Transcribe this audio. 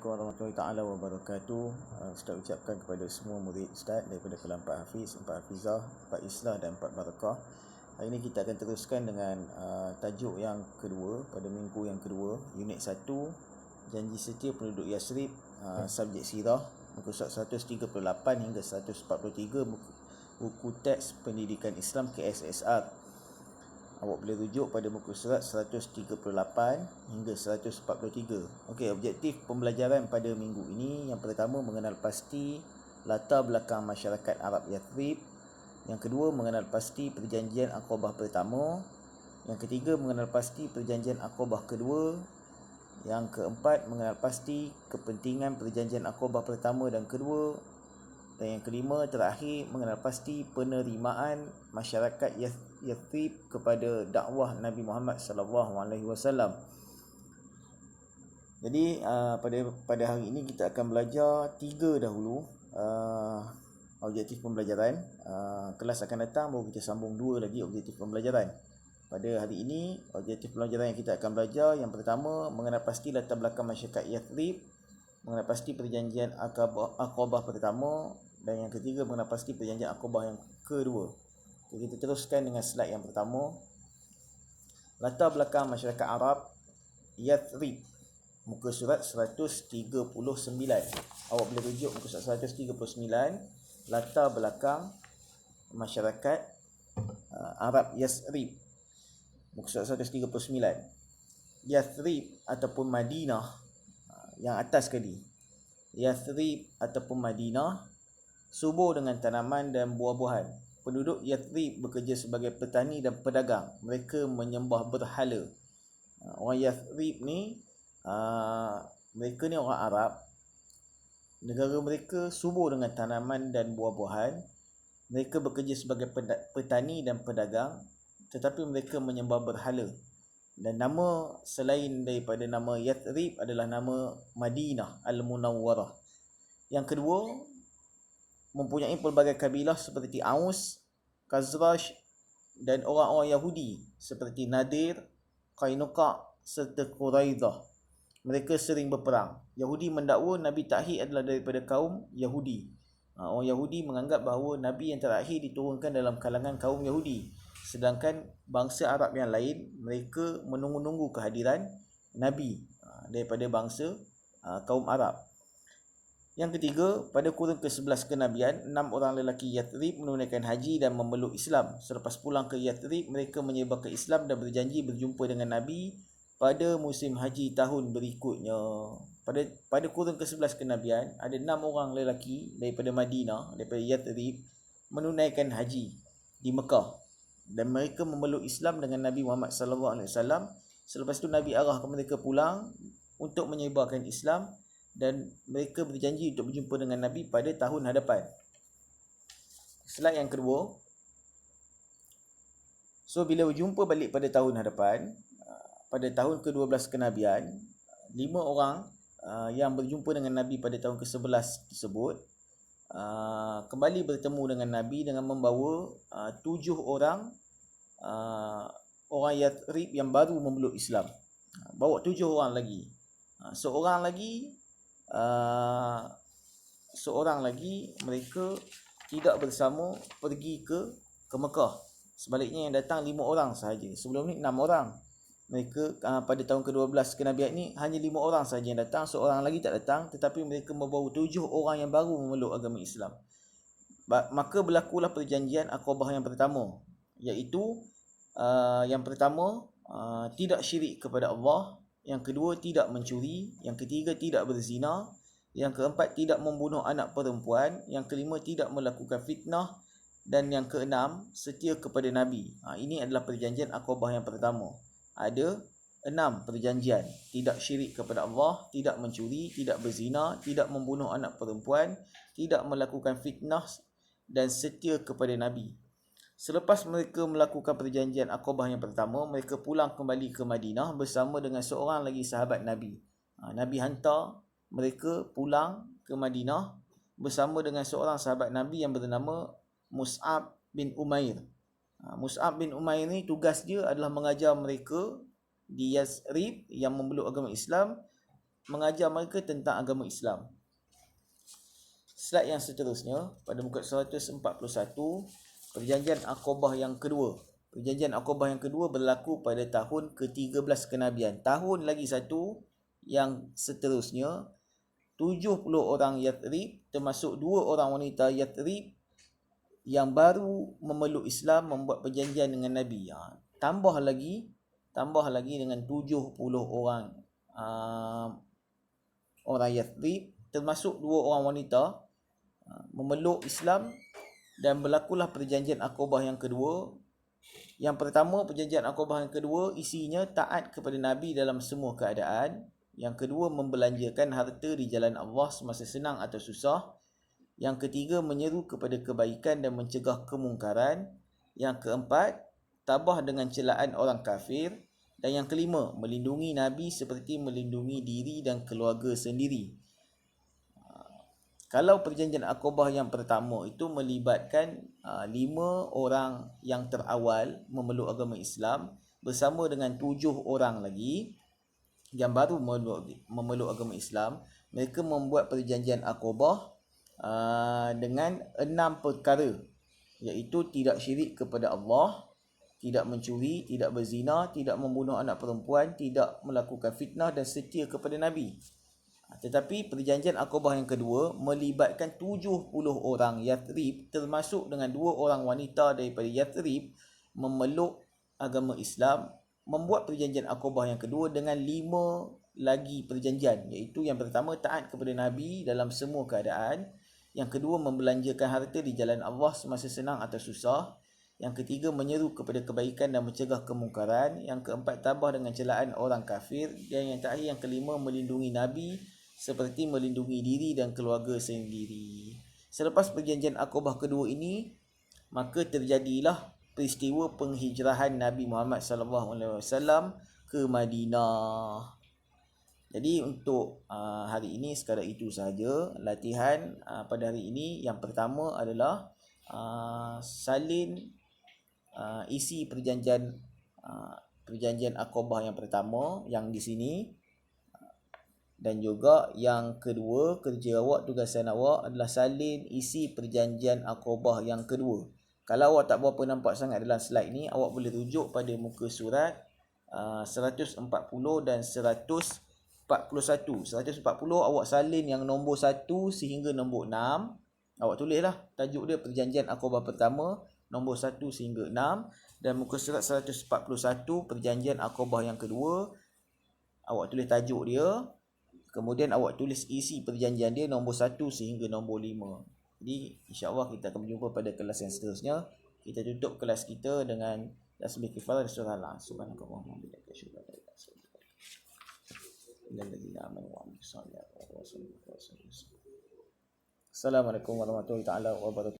Warahmatullahi Ta'ala Wabarakatuh. Ustaz ucapkan kepada semua murid Ustaz daripada Kelas 4 Hafiz, 4 Hafizah, 4 Islah dan 4 Barakah. Hari ini kita akan teruskan dengan tajuk yang kedua pada minggu yang kedua, unit 1, janji setia penduduk Yasrib, subjek sirah, muka surat 138 hingga 143, buku teks pendidikan Islam KSSR. Awak boleh rujuk pada muka surat 138 hingga 143. Okey, objektif pembelajaran pada minggu ini, yang pertama mengenal pasti latar belakang masyarakat Arab Yathrib. Yang kedua mengenal pasti perjanjian Aqabah pertama. Yang ketiga mengenal pasti perjanjian Aqabah kedua. Yang keempat mengenal pasti kepentingan perjanjian Aqabah pertama dan kedua. Dan yang kelima terakhir mengenal pasti penerimaan masyarakat Yathrib kepada dakwah Nabi Muhammad sallallahu alaihi wasallam. Jadi pada hari ini kita akan belajar 3 dahulu objektif pembelajaran. Kelas akan datang baru kita sambung 2 lagi objektif pembelajaran. Pada hari ini objektif pembelajaran yang kita akan belajar, yang pertama mengenal pasti latar belakang masyarakat Yathrib, mengenal pasti perjanjian Aqabah pertama, dan yang ketiga mengenal pasti perjanjian Aqabah yang kedua. Jadi kita teruskan dengan slide yang pertama. Latar belakang masyarakat Arab Yathrib, muka surat 139. Awak boleh rujuk muka surat 139, latar belakang masyarakat Arab Yathrib, muka surat 139. Yathrib ataupun Madinah, yang atas sekali, Yathrib ataupun Madinah, subur dengan tanaman dan buah-buahan. Penduduk Yathrib bekerja sebagai petani dan pedagang. Mereka menyembah berhala. Orang Yathrib ni, mereka ni orang Arab. Negara mereka subur dengan tanaman dan buah-buahan. Mereka bekerja sebagai petani dan pedagang, tetapi mereka menyembah berhala. Dan nama selain daripada nama Yathrib adalah nama Madinah Al-Munawwarah. Yang kedua, mempunyai pelbagai kabilah seperti Aus, Khazraj dan orang-orang Yahudi seperti Nadir, Qainuqa serta Quraidah. Mereka sering berperang. Yahudi mendakwa Nabi terakhir adalah daripada kaum Yahudi. Orang Yahudi menganggap bahawa Nabi yang terakhir diturunkan dalam kalangan kaum Yahudi. Sedangkan bangsa Arab yang lain, mereka menunggu-nunggu kehadiran Nabi daripada bangsa kaum Arab. Yang ketiga, pada kurun ke-11 kenabian, 6 orang lelaki Yathrib menunaikan haji dan memeluk Islam. Selepas pulang ke Yathrib, mereka menyebar ke Islam dan berjanji berjumpa dengan Nabi pada musim haji tahun berikutnya. Pada kurun ke-11 kenabian, ada 6 orang lelaki daripada Madinah, daripada Yathrib, menunaikan haji di Mekah. Dan mereka memeluk Islam dengan Nabi Muhammad SAW. Selepas itu Nabi arahkan mereka pulang untuk menyebarkan Islam, dan mereka berjanji untuk berjumpa dengan Nabi pada tahun hadapan. Slide yang kedua. So bila berjumpa balik pada tahun hadapan, pada tahun ke-12 kenabian, 5 orang yang berjumpa dengan Nabi pada tahun ke-11 tersebut kembali bertemu dengan Nabi dengan membawa 7 orang orang Yathrib yang baru memeluk Islam. Bawa 7 orang lagi. Seorang lagi mereka tidak bersama pergi ke Mekah. Sebaliknya yang datang 5 orang sahaja. Sebelum ni 6 orang. Mereka pada tahun ke-12 kenabian ni hanya 5 orang sahaja yang datang, seorang lagi tak datang, tetapi mereka membawa 7 orang yang baru memeluk agama Islam. Maka berlakulah perjanjian Aqabah yang pertama, iaitu yang pertama tidak syirik kepada Allah, yang kedua tidak mencuri, yang ketiga tidak berzina, yang keempat tidak membunuh anak perempuan, yang kelima tidak melakukan fitnah, dan yang keenam setia kepada Nabi. Ini adalah perjanjian Aqabah yang pertama. Ada 6 perjanjian: tidak syirik kepada Allah, tidak mencuri, tidak berzina, tidak membunuh anak perempuan, tidak melakukan fitnah, dan setia kepada Nabi. Selepas mereka melakukan perjanjian Aqabah yang pertama, mereka pulang kembali ke Madinah bersama dengan seorang lagi sahabat Nabi. Nabi hantar mereka pulang ke Madinah bersama dengan seorang sahabat Nabi yang bernama Mus'ab bin Umair. Mus'ab bin Umair ni tugas dia adalah mengajar mereka di Yathrib yang memeluk agama Islam mengajar mereka tentang agama Islam. Slide yang seterusnya, pada muka 141, Perjanjian Aqabah yang kedua. Perjanjian Aqabah yang kedua berlaku pada tahun ke-13 kenabian. Tahun lagi satu yang seterusnya, 70 orang Yathrib, termasuk 2 orang wanita Yathrib yang baru memeluk Islam, membuat perjanjian dengan Nabi. Tambah lagi dengan 70 orang orang Yathrib, termasuk 2 orang wanita memeluk Islam, dan berlakulah perjanjian Aqabah yang kedua. Yang pertama, perjanjian Aqabah yang kedua isinya taat kepada Nabi dalam semua keadaan. Yang kedua, membelanjakan harta di jalan Allah semasa senang atau susah. Yang ketiga, menyeru kepada kebaikan dan mencegah kemungkaran. Yang keempat, tabah dengan celaan orang kafir. Dan yang kelima, melindungi Nabi seperti melindungi diri dan keluarga sendiri. Kalau perjanjian Aqabah yang pertama itu melibatkan 5 orang yang terawal memeluk agama Islam bersama dengan 7 orang lagi yang baru memeluk agama Islam. Mereka membuat perjanjian Aqabah dengan 6 perkara, iaitu tidak syirik kepada Allah, tidak mencuri, tidak berzina, tidak membunuh anak perempuan, tidak melakukan fitnah dan setia kepada Nabi. Tetapi perjanjian Aqabah yang kedua melibatkan 70 orang Yathrib, termasuk dengan 2 orang wanita daripada Yathrib memeluk agama Islam, membuat perjanjian Aqabah yang kedua dengan 5 lagi perjanjian, iaitu yang pertama taat kepada Nabi dalam semua keadaan, yang kedua membelanjakan harta di jalan Allah semasa senang atau susah, yang ketiga menyeru kepada kebaikan dan mencegah kemungkaran, yang keempat tabah dengan celaan orang kafir, dan yang terakhir yang kelima melindungi Nabi seperti melindungi diri dan keluarga sendiri. Selepas perjanjian Aqabah kedua ini, maka terjadilah peristiwa penghijrahan Nabi Muhammad SAW ke Madinah. Jadi untuk hari ini sekadar itu sahaja. Latihan pada hari ini yang pertama adalah salin isi perjanjian Aqabah yang pertama yang di sini. Dan juga yang kedua, kerja awak, tugasan awak adalah salin isi perjanjian Aqabah yang kedua. Kalau awak tak berapa nampak sangat dalam slide ni, awak boleh rujuk pada muka surat 140 dan 141. 140 awak salin yang nombor 1 sehingga nombor 6. Awak tulislah tajuk dia perjanjian Aqabah pertama, nombor 1 sehingga 6. Dan muka surat 141 perjanjian Aqabah yang kedua, awak tulis tajuk dia. Kemudian awak tulis isi perjanjian dia nombor 1 sehingga nombor 5. Jadi insya-Allah kita akan berjumpa pada kelas yang seterusnya. Kita tutup kelas kita dengan tasbih kifarah surah Al-Asr. Subhanakallahumma wa bihamdika asyhadu an la ilaha illa anta astaghfiruka wa atubu ilaik. Assalamualaikum warahmatullahi wabarakatuh.